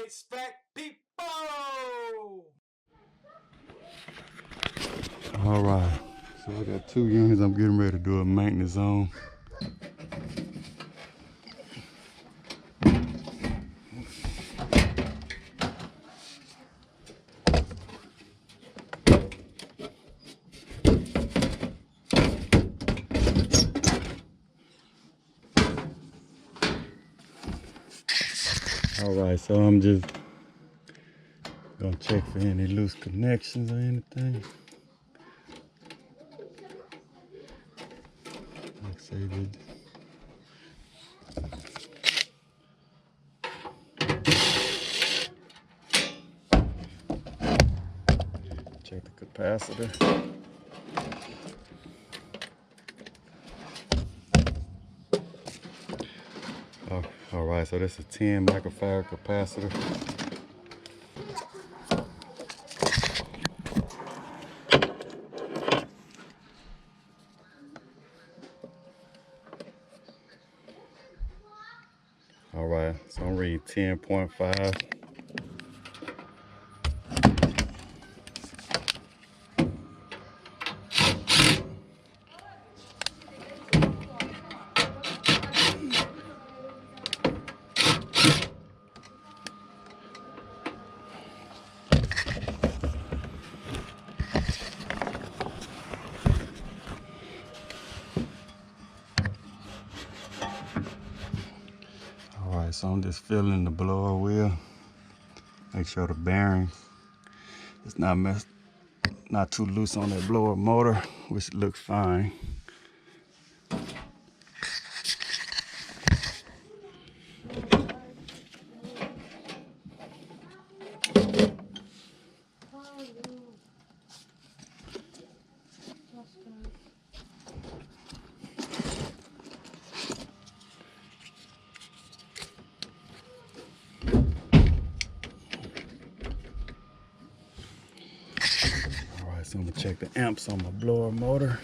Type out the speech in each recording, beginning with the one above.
HVAC people! All right, so I got 2 units I'm getting ready to do a maintenance on. All right, so I'm just gonna check for any loose connections or anything. Like say that. Check the capacitor. Oh, all right, so this is a 10 microfarad capacitor. All right, so I'm reading 10.5. All right, so I'm just filling the blower wheel. Make sure the bearings is not too loose on that blower motor, which looks fine. So I'm gonna check the amps on my blower motor.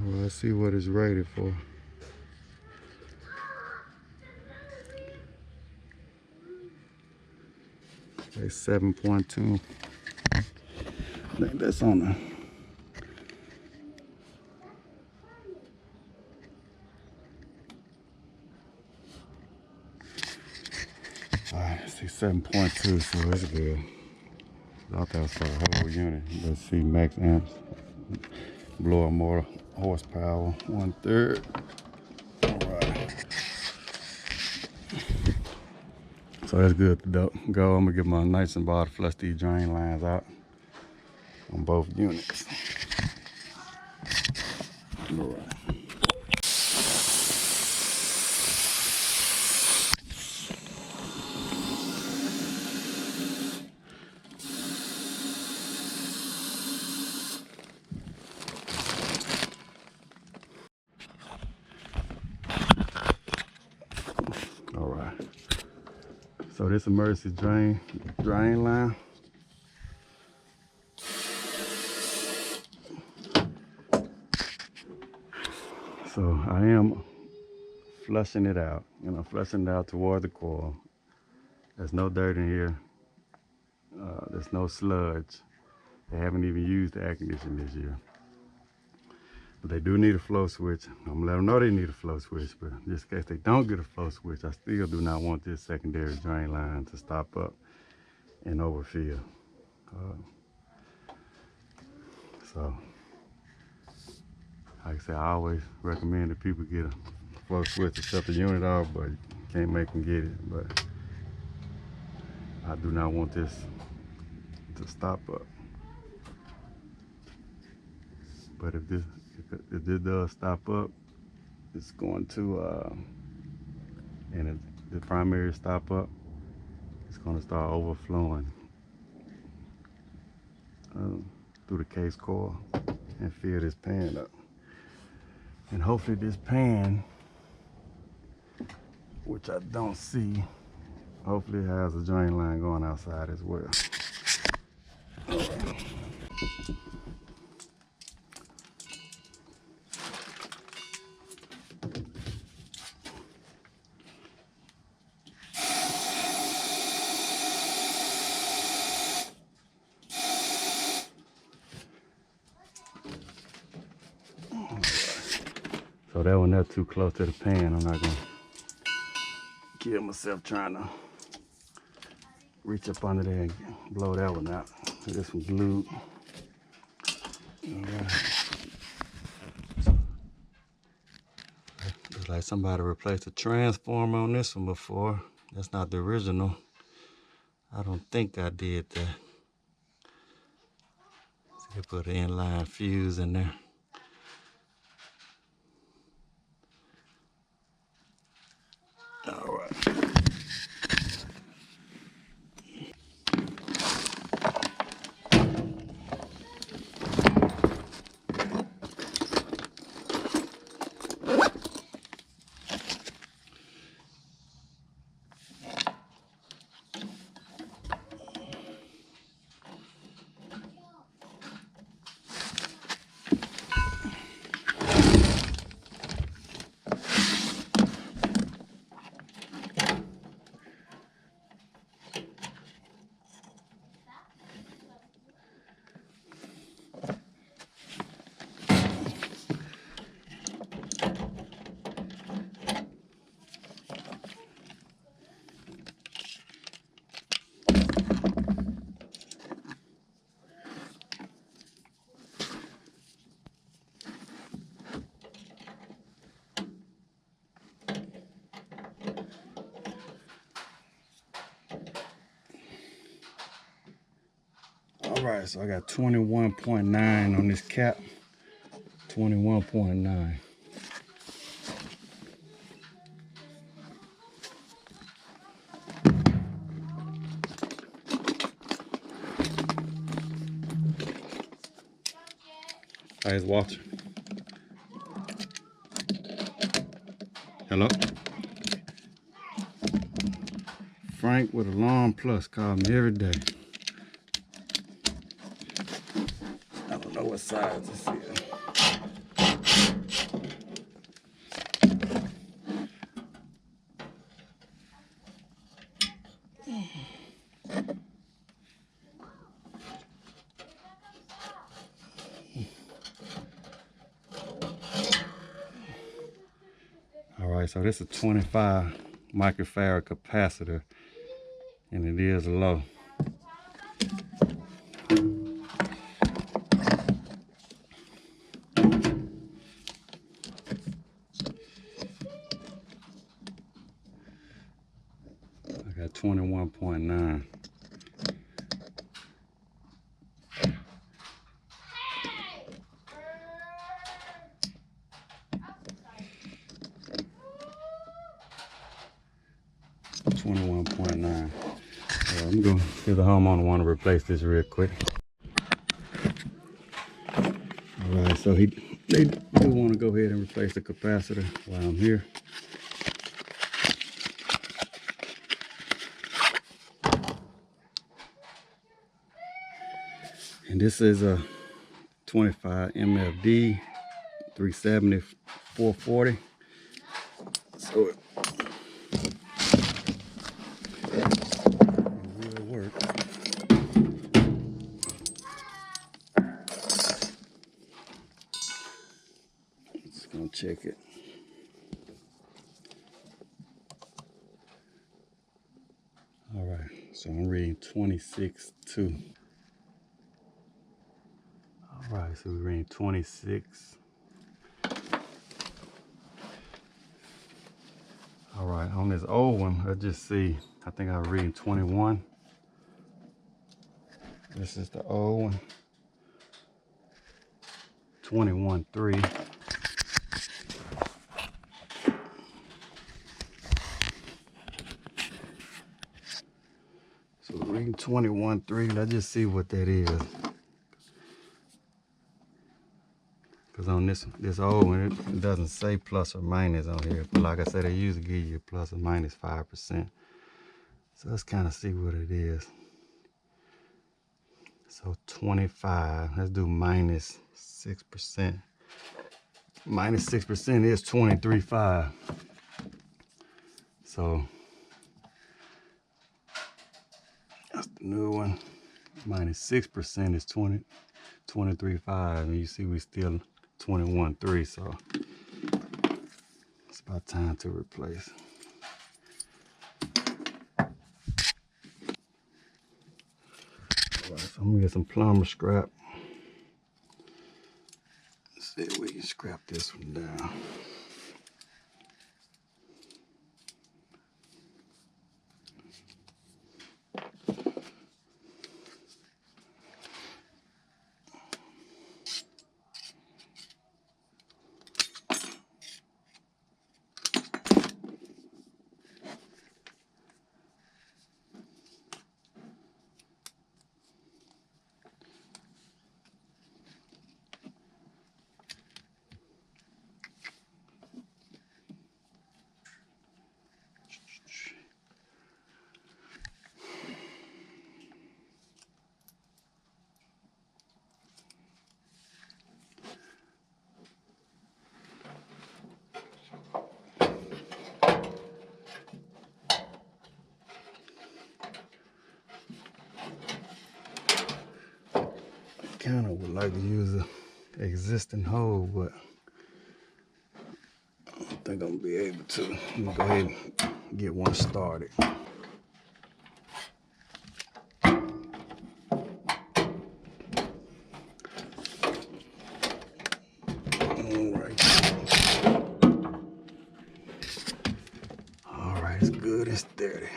Well, let's see what it's rated for. It's 7.2. I think that's on the. Alright, let's see 7.2, so it's good. I thought that was for the whole unit. Let's see max amps. Blower motor horsepower 1/3. Alright. So that's good to go. I'm gonna get my Nice bar to flush these drain lines out on both units. Alright. So this emergency drain line. So I am flushing it out, flushing it out toward the coil. There's no dirt in here. There's no sludge. They haven't even used the air conditioning this year. But they do need a flow switch. I'm gonna let them know they need a flow switch, but just in case they don't get a flow switch, I still do not want this secondary drain line to stop up and overfill. So, like I said, I always recommend that people get a flow switch to shut the unit off, but you can't make them get it. But I do not want this to stop up. But if this does stop up, it's going to, and the primary stop up, it's going to start overflowing through the case coil and fill this pan up. And hopefully this pan, which I don't see, hopefully it has a drain line going outside as well. So that one, that's too close to the pan. I'm not gonna kill myself trying to reach up under there and blow that one out. This one glued. Looks like somebody replaced the transformer on this one before. That's not the original. I don't think I did that. So they put an inline fuse in there. All right. All right, so I got 21.9 on this cap. 21.9. Hi, it's Walter. Hello? Frank with Alarm Plus called me every day. I don't know what size this is. All right, so this is a 25 microfarad capacitor, and it is low. I got 21.9. I'm going to give the homeowner want to replace this real quick. Alright, so they do want to go ahead and replace the capacitor while I'm here. And this is a 25 MFD 370 440. So it will work. Just gonna check it. All right, so I'm reading 26.2. All right, so we're reading 26. All right, on this old one, I just see, I think I was reading 21. This is the old one. 21.3. So we're reading 21.3. Let's just see what that is. Because on this old one, it doesn't say plus or minus on here. But like I said, they usually give you plus or minus 5%. So let's kind of see what it is. So 25, let's do minus 6%. Minus 6% is 23.5. So that's the new one. Minus 6% is 23.5. And you see we still 21.3. So it's about time to replace. All right, so I'm gonna get some plumber scrap. Let's see if we can scrap this one down. Kind of would like to use an existing hole, but I don't think I'm gonna be able to. I'm gonna go ahead and get one started. All right, it's good and steady.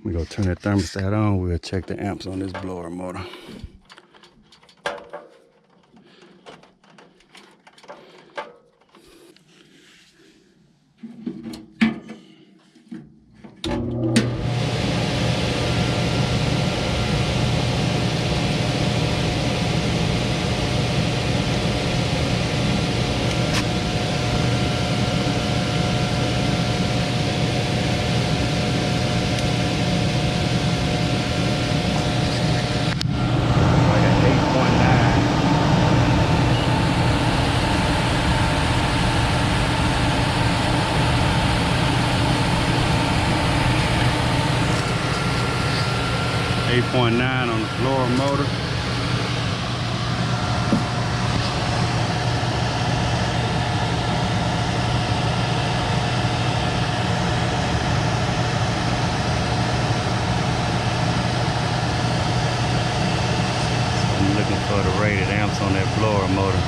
We gonna turn that thermostat on. We'll check the amps on this blower motor. Like an 8.9. 8.9 on the blower motor. I'm looking for the rated amps on that blower motor.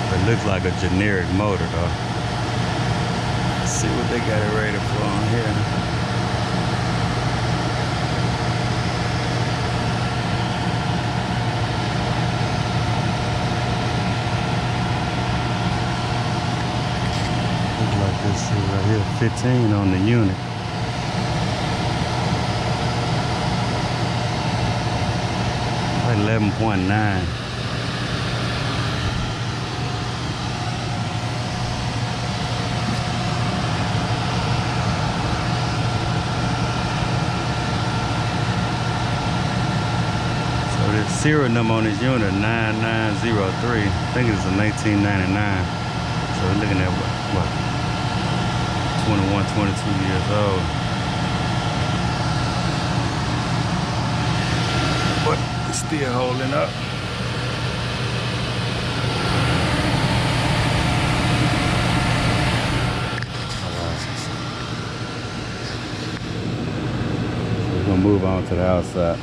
It looks like a generic motor though. Let's see what they got it rated for on here. Looks like this right here, 15 on the unit. 11.9. So the serial number on this unit 9903. I think it's a 1999. So we're looking at what 21, 22 years old. But it's still holding up. So we're gonna move on to the outside.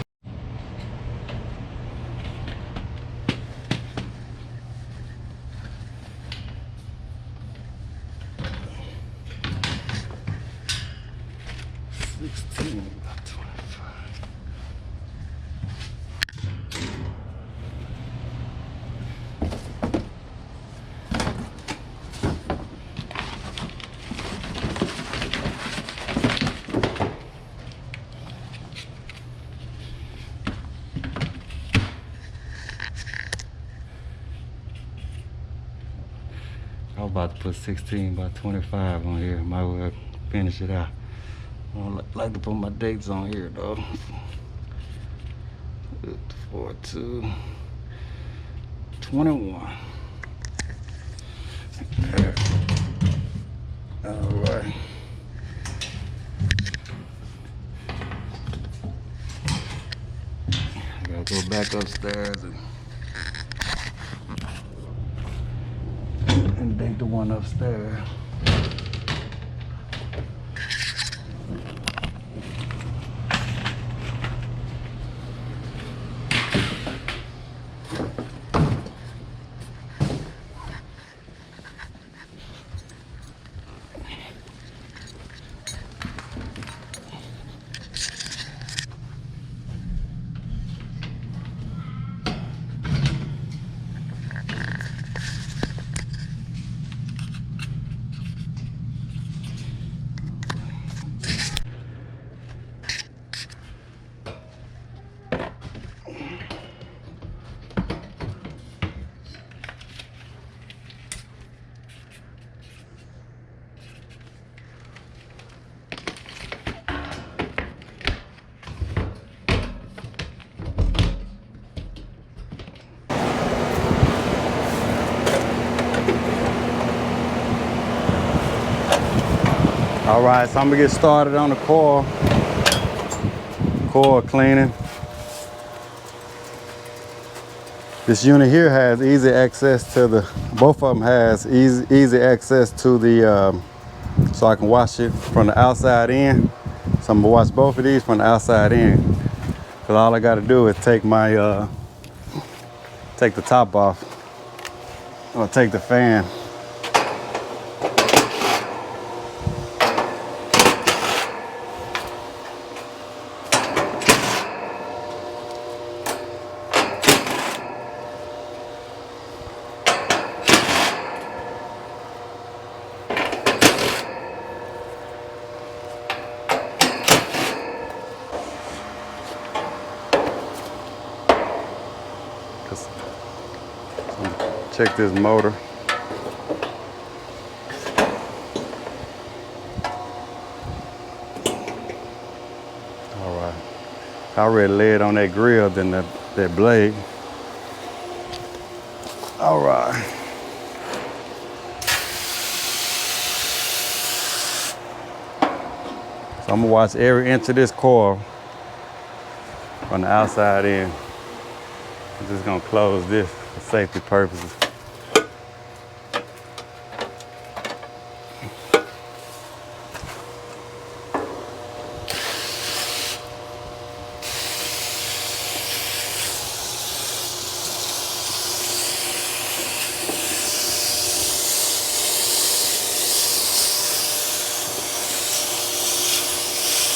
I was about to put 16 by 25 on here. Might well finish it out. I don't like to put my dates on here though. 4/2/21. All right. I gotta go back upstairs and date the one upstairs. All right, so I'm gonna get started on the coil cleaning. This unit here has easy access to the, both of them has easy access to the, so I can wash it from the outside in. So I'm gonna wash both of these from the outside in. Cause all I gotta do is take my, take the top off, or take the fan. Check this motor. All right. I already laid on that grill than that blade. All right. So I'm gonna watch every inch of this coil from the outside in. I'm just gonna close this for safety purposes.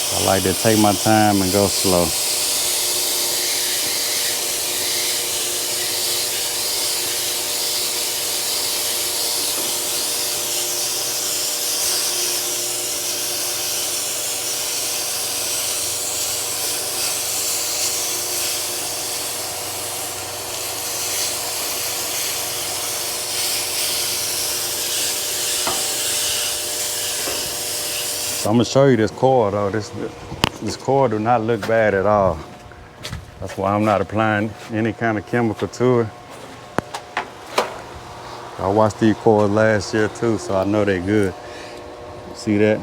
I like to take my time and go slow. So I'm gonna show you this coil though. This coil do not look bad at all. That's why I'm not applying any kind of chemical to it. I watched these coils last year too, so I know they're good. See that?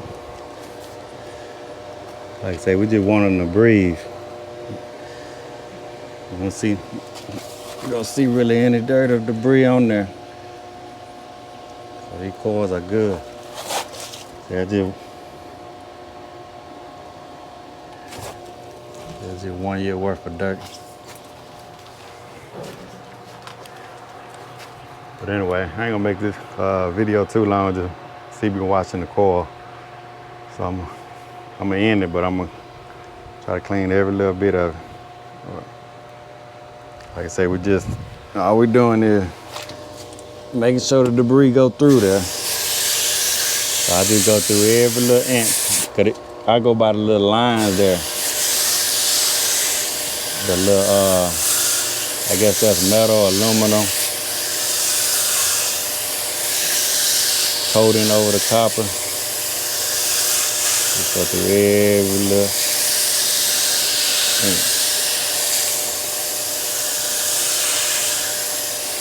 Like I say, we just want them to breathe. You don't see really any dirt or debris on there. So these coils are good. They're just 1 year worth of dirt. But anyway, I ain't gonna make this video too long. Just see me watching the coil. So I'm gonna end it, but I'm gonna try to clean every little bit of it. Like I say, all we're doing is making sure the debris go through there. So I just go through every little inch. I go by the little lines there. The little, I guess that's metal or aluminum. Coating over the copper. Just go through every little inch.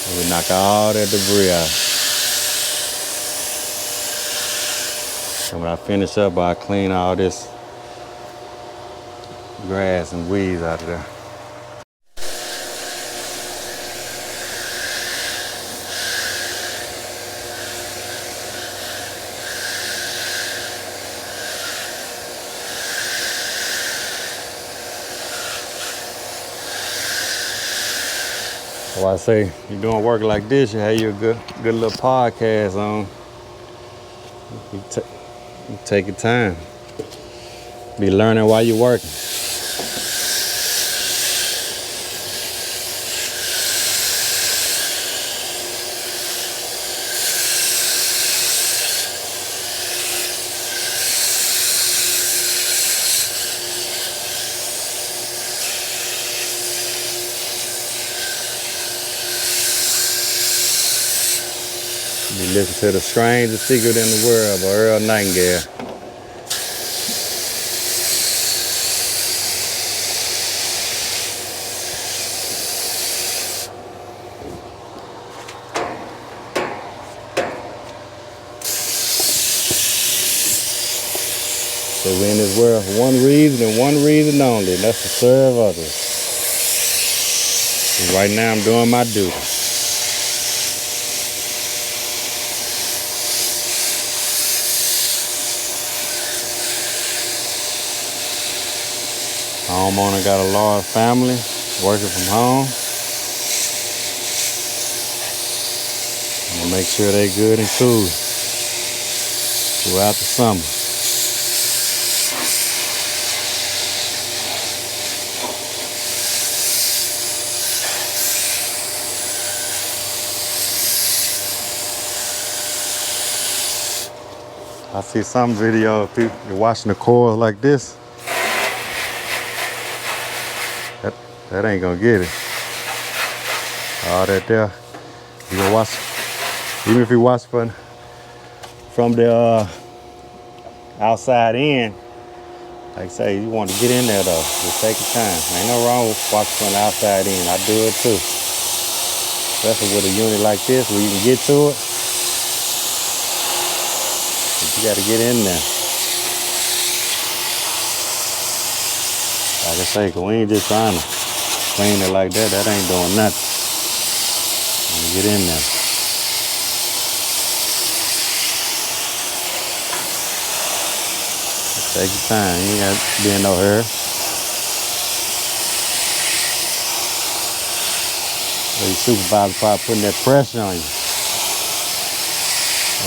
And we knock all that debris out. And when I finish up, I clean all this grass and weeds out of there. So I say, you're doing work like this, you have your good little podcast on. You take your time. Be learning while you're working. You listen to The Strangest Secret in the World by Earl Nightingale. So we're in this world for one reason and one reason only, and that's to serve others. And right now I'm doing my duty. Homeowner got a large family, working from home. I'm gonna make sure they good and cool throughout the summer. I see some video of people watching the coil like this. That ain't gonna get it. All that there. You gonna watch, even if you watch from the outside in, like I say, you want to get in there though. Just take your time. Ain't no wrong with watching from the outside in. I do it too. Especially with a unit like this where you can get to it. But you gotta get in there. Like I say, 'cause we ain't just trying to clean it like that. That ain't doing nothing. Get in there. Take your time. You ain't got to be in no hurry. So your supervisor probably putting that pressure on you.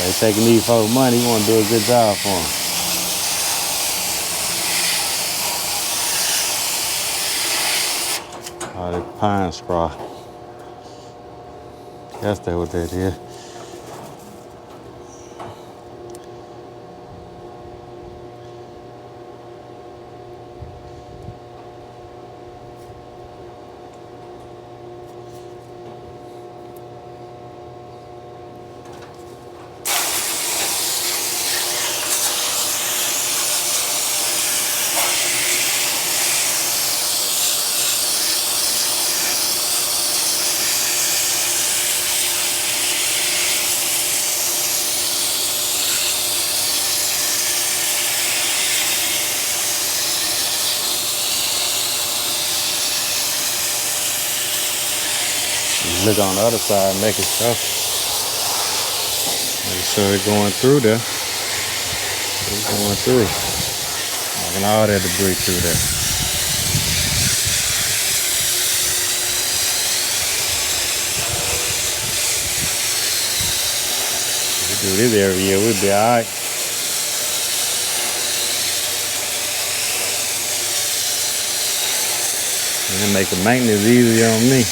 They taking these folks money. You want to do a good job for them. Oh, that pine straw. That's what that is. Look on the other side, making sure. Make sure it's going through there. It's going through. Knocking all that debris through there. If we do this every year, we'll be alright. And it make the maintenance easier on me.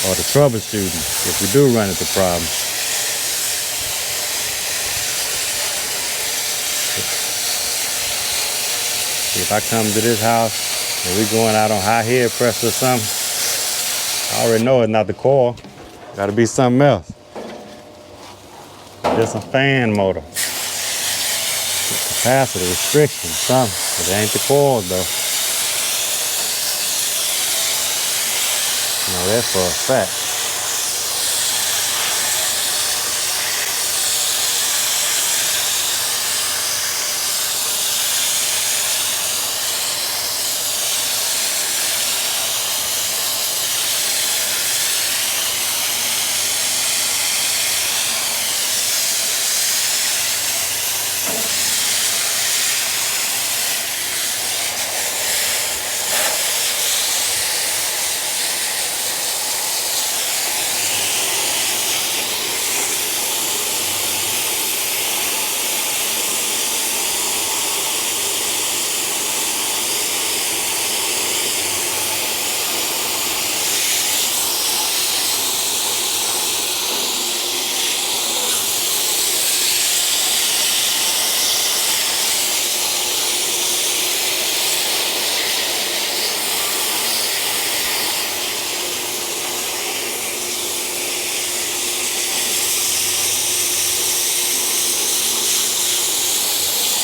Or the troubleshooting, if we do run into problems. If I come to this house and we going out on high head pressure or something, I already know it's not the coil. Gotta be something else. Just a fan motor. Capacitor restriction, something. But it ain't the coil though. You know that for a fact.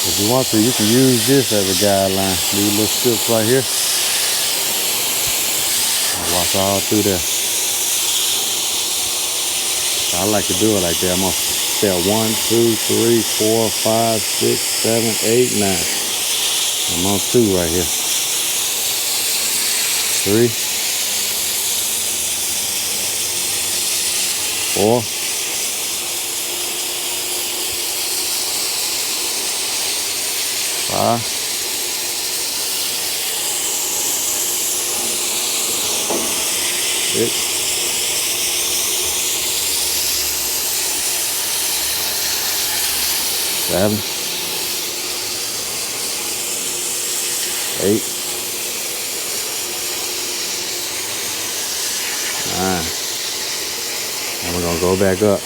If you want to, you can use this as a guideline. These little strips right here. Wash all through there. I like to do it like that. I'm gonna step 1, 2, 3, 4, 5, 6, 7, 8, 9. I'm on 2 right here. 3, 4. 5, 6, 7, 8, 9. And we're gonna go back up.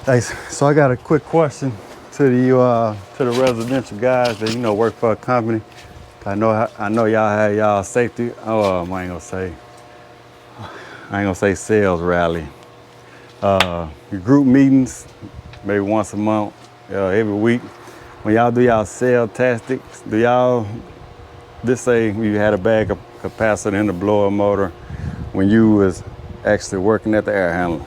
Hey, so I got a quick question to the residential guys that work for a company. I know y'all have y'all safety. I ain't gonna say sales rally. Your group meetings, maybe once a month, every week. When y'all do y'all sales tactics, do y'all just say you had a bag of capacitor in the blower motor when you was actually working at the air handler?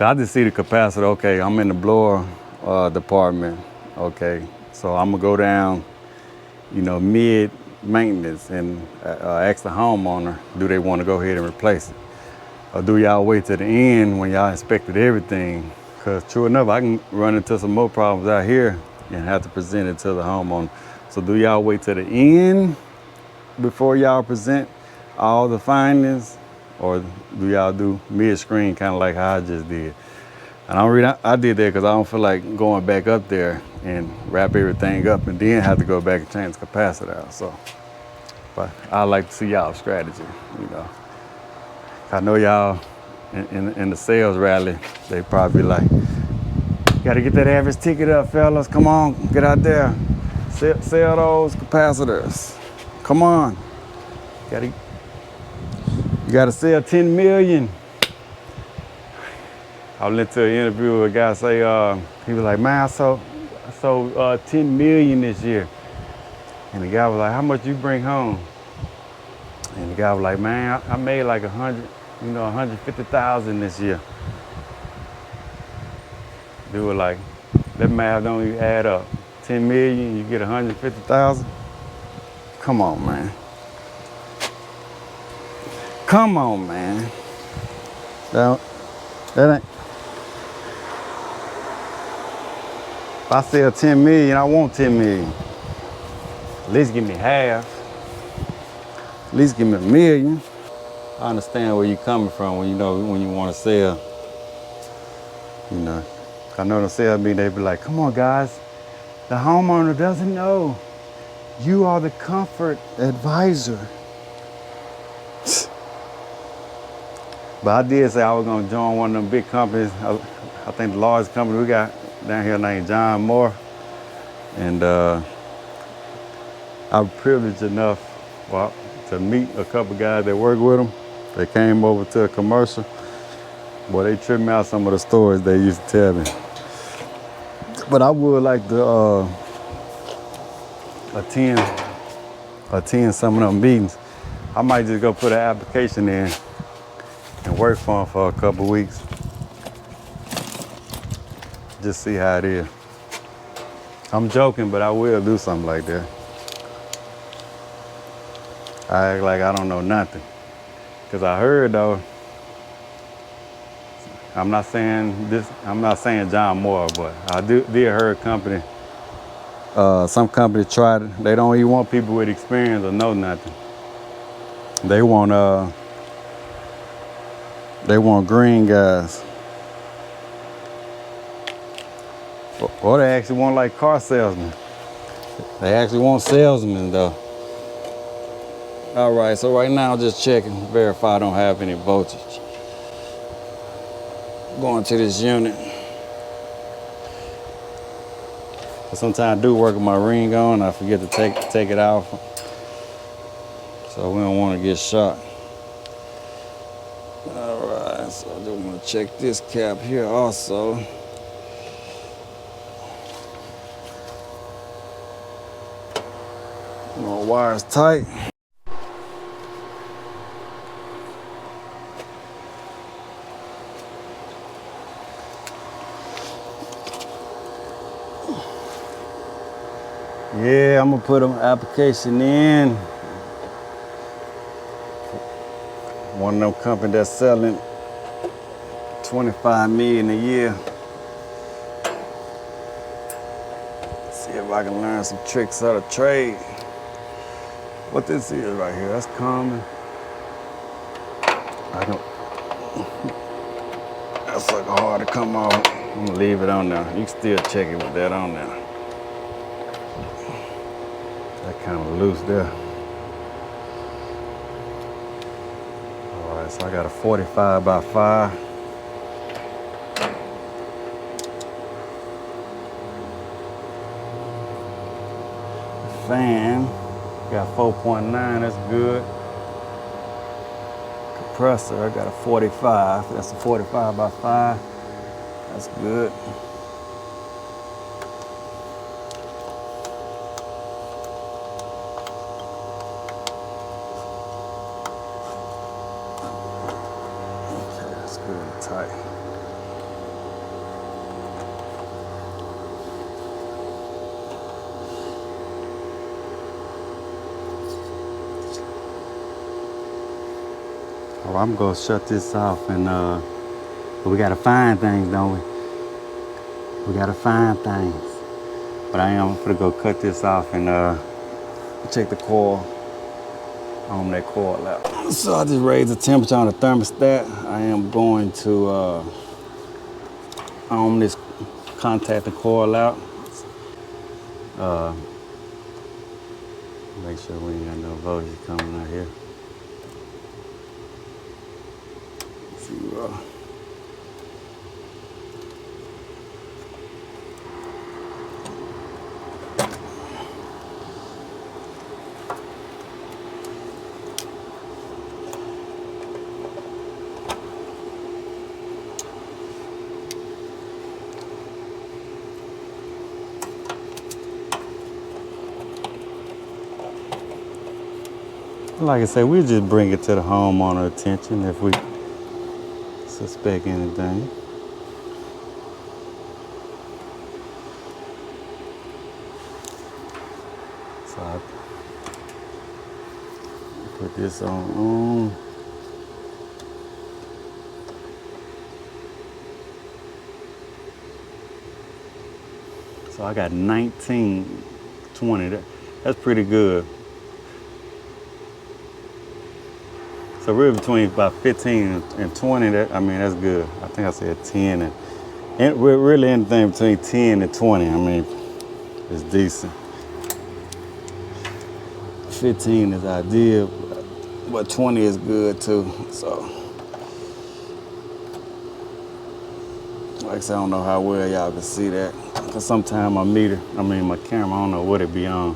I just see the capacitor, okay, I'm in the blower department, okay, so I'm gonna go down, mid maintenance and ask the homeowner, do they wanna go ahead and replace it? Or do y'all wait to the end when y'all inspected everything? Cause true enough, I can run into some more problems out here and have to present it to the homeowner. So do y'all wait to the end before y'all present all the findings? Or do y'all do mid-screen, kind of like how I just did? And I did that because I don't feel like going back up there and wrap everything up and then have to go back and change the capacitor out. So, but I like to see y'all strategy, I know y'all in the sales rally, they probably like, gotta get that average ticket up, fellas. Come on, get out there. Sell those capacitors. Come on. You gotta sell 10 million. I went to an interview with a guy say, he was like, man, I sold 10 million this year. And the guy was like, how much you bring home? And the guy was like, man, I made like 150,000 this year. They were like, that math don't even add up. 10 million, you get 150,000? Come on, man. Come on, man. That ain't. If I sell 10 million, I want 10 million. At least give me half. At least give me $1 million. I understand where you're coming from when when you want to sell. I know the sales meeting, they be like, come on guys, the homeowner doesn't know. You are the comfort advisor. But I did say I was gonna join one of them big companies. I think the largest company we got down here named John Moore. And I'm privileged enough to meet a couple guys that work with them. They came over to a commercial. Boy, they tripped me out some of the stories they used to tell me. But I would like to attend some of them meetings. I might just go put an application in and work for them for a couple weeks. Just see how it is. I'm joking, but I will do something like that. I act like I don't know nothing. Cause I heard though, I'm not saying John Moore, but I did hear a company, some company tried it. They don't even want people with experience or know nothing. They want green guys. Or they actually want like car salesmen. They actually want salesmen though. All right, so right now just checking, verify I don't have any voltage. Going to this unit. Sometimes I do work with my ring on, I forget to take it off. So we don't want to get shot. All right, so I just want to check this cap here also. My wire's tight. Yeah, I'm gonna put an application in. One of them companies that's selling 25 million a year. See if I can learn some tricks of the trade. What this is right here, that's common. That's like hard to come off. I'm gonna leave it on there. You can still check it with that on there. That kind of loose there. All right, so I got a 45 by 5. Fan, got 4.9, that's good. Compressor, I got a 45. That's a 45 by 5. That's good. Okay, that's good and tight. All right, I'm gonna shut this off and but we gotta find things, don't we? We gotta find things. But I am gonna go cut this off and check the coil. That coil out. So I just raised the temperature on the thermostat. I am going to this contact the coil out. Make sure we ain't got no voltage coming out here. Like I said, we just bring it to the homeowner attention if we suspect anything. So I put this on. So I got 19, 20. That's pretty good. So we're between about 15 and 20. That's good. I think I said 10, and we're really anything between 10 and 20. I mean, it's decent. 15 is ideal, but 20 is good too. So, like I said, I don't know how well y'all can see that. Cause sometimes my camera, I don't know what it be on.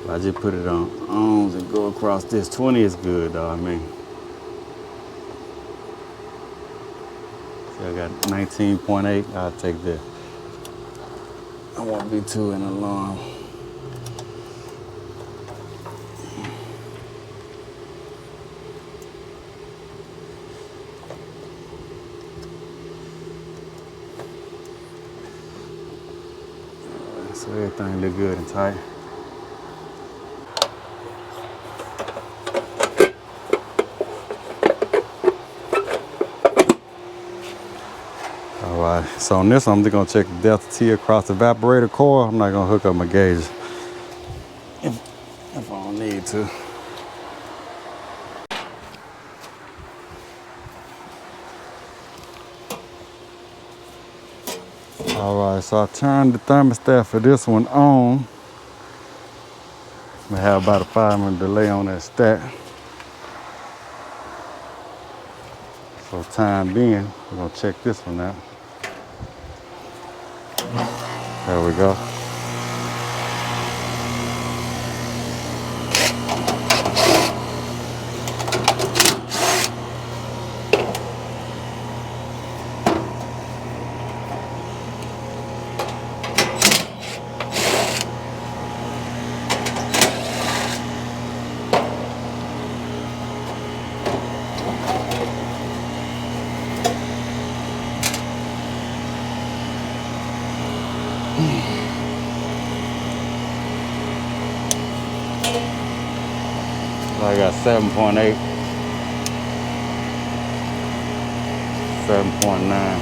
I just put it on ohms and go across this. 20 is good though, See, I got 19.8, I'll take that. I won't be too in alarm. So everything look good and tight. All right, so on this one, I'm just gonna check the delta T across the evaporator coil. I'm not gonna hook up my gauge if I don't need to. Alright, so I turned the thermostat for this one on. We have about a 5-minute delay on that stack. So time being, we're gonna check this one out. There we go. I got 7.8, 7.9.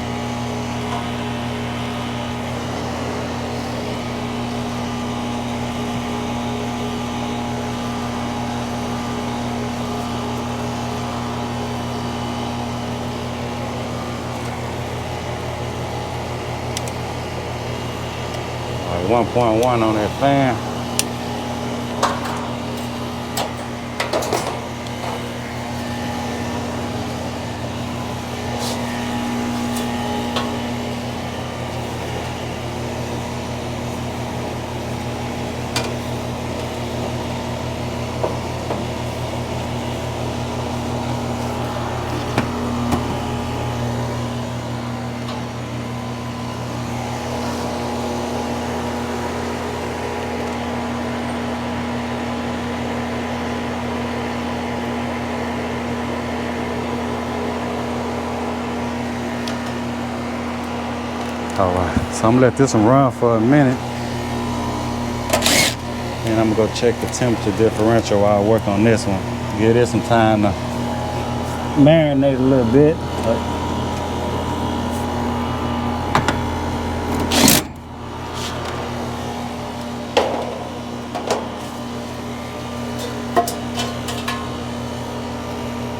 All right, 1.1 on that fan. All right, so I'm gonna let this one run for a minute. And I'm gonna go check the temperature differential while I work on this one. Give this some time to marinate a little bit.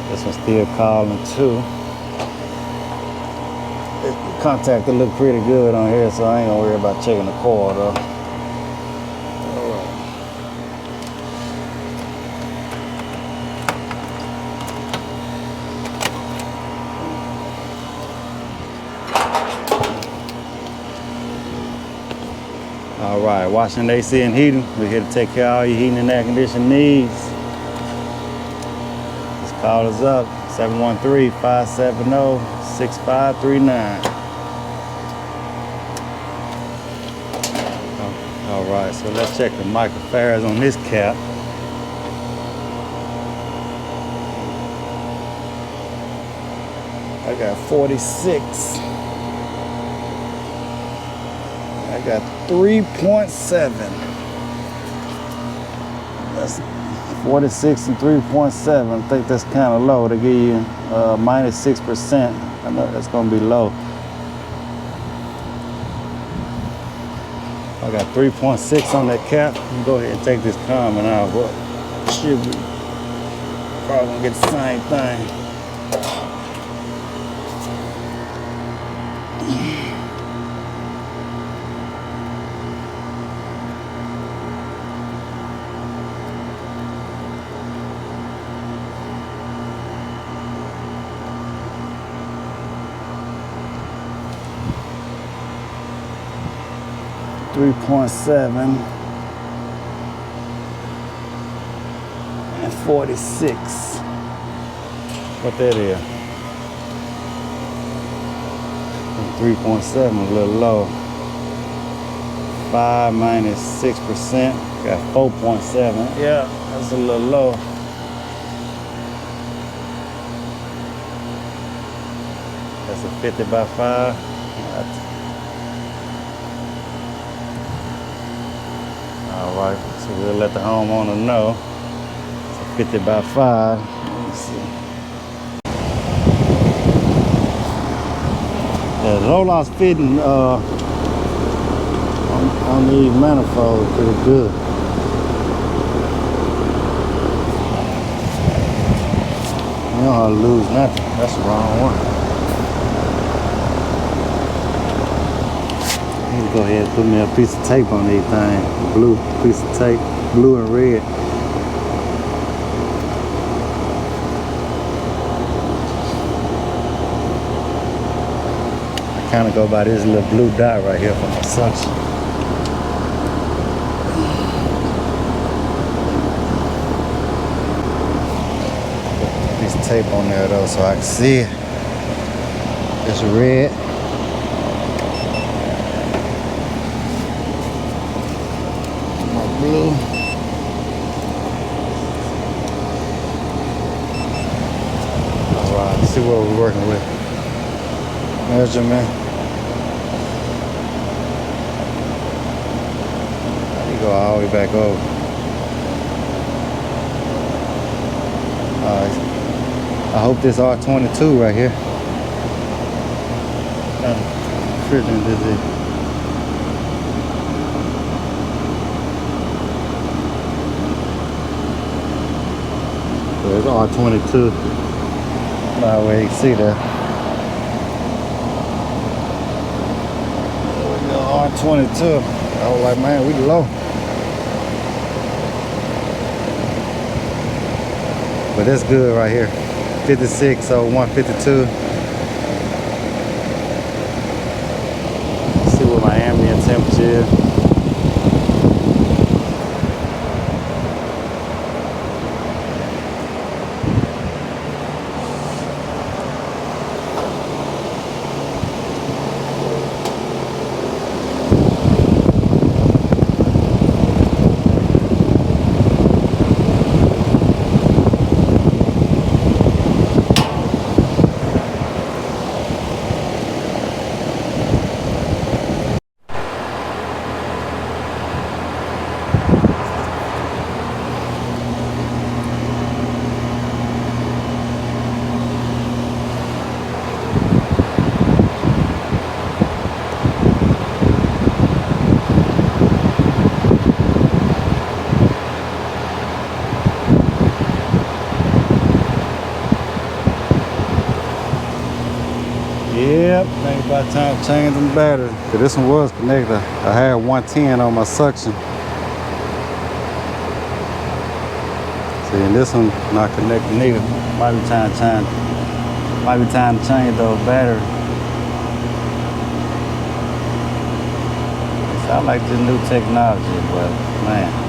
This one's still calling too. The contactor look pretty good on here, so I ain't gonna worry about checking the coil though. All right, washing AC and heating. We're here to take care of all your heating and air conditioning needs. Just call us up, 713-570-6539. All right, so let's check the microfarads on this cap. I got 46. I got 3.7. That's 46 and 3.7. I think that's kind of low. They give you minus 6%. I know that's gonna be low. I got 3.6 on that cap. Go ahead and take this comment out. What should we probably gonna get the same thing. 3.7 and 46. What that is? 3.7, a little low. 5 minus 6%, got 4.7. Yeah, that's a little low. That's a 50 by 5. All right, so we'll let the homeowner know. It's a 50 by 5. Let me see. The roll-off's fitting on these manifolds pretty good. You don't have to lose nothing. That's the wrong one. Let's go ahead and put me a piece of tape on these things. Blue piece of tape, blue and red. I kind of go by this little blue dot right here for my suction. Piece of tape on there though, so I can see it. It's red. Blue. Alright, let's see what we're working with. Measurement. You go all the way back over. Alright. I hope this R22 right here. Refrigerant is it? It's R22. By the way, you can see that. There we go, R22. I was like, man, we low. But that's good right here. 56, so 152. Let's see what my ambient temperature is. Yep, think about time changing the battery. Cause this one was connected. I had 110 on my suction. See, and this one not connected neither. Might be time to change those batteries. So I like this new technology, but man.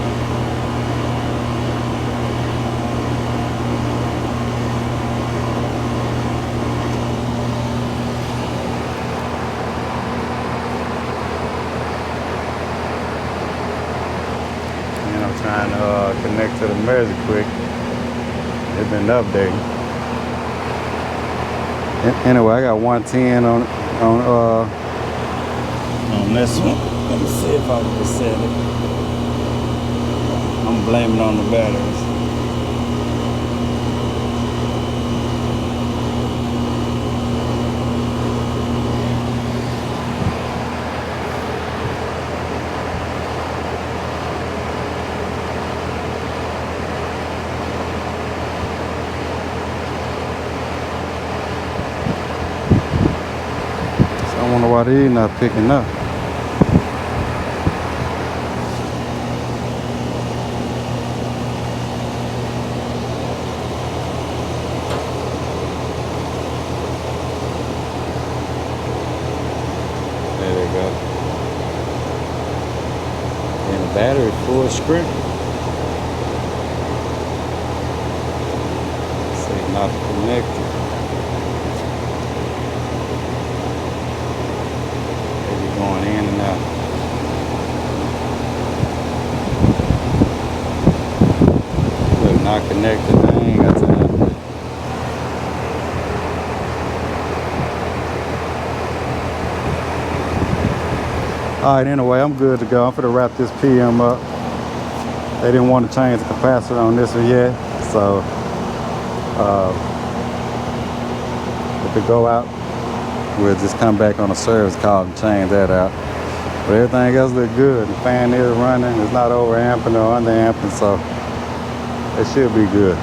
Trying to connect to the measure quick. It's been updating. Anyway, I got 110 on this one. Let me see if I can set it. I'm blaming on the batteries. I wonder why these not picking up. There they go. And the battery full screen. See, not connected. Going in and out. Look, not connected. I ain't got time for it. Alright, anyway, I'm good to go. I'm finna wrap this PM up. They didn't want to change the capacitor on this one yet, so if it go out, we'll just come back on a service call and change that out. But everything else look good. The fan is running. It's not overamping or underamping, so it should be good.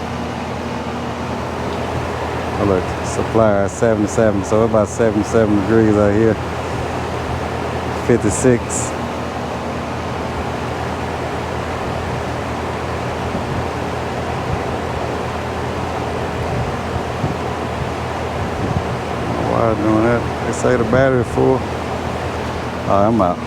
Oh, look, supplier is 77, so it's about 77 degrees out here. 56. Why doing that? They say the battery full. All right, I'm out.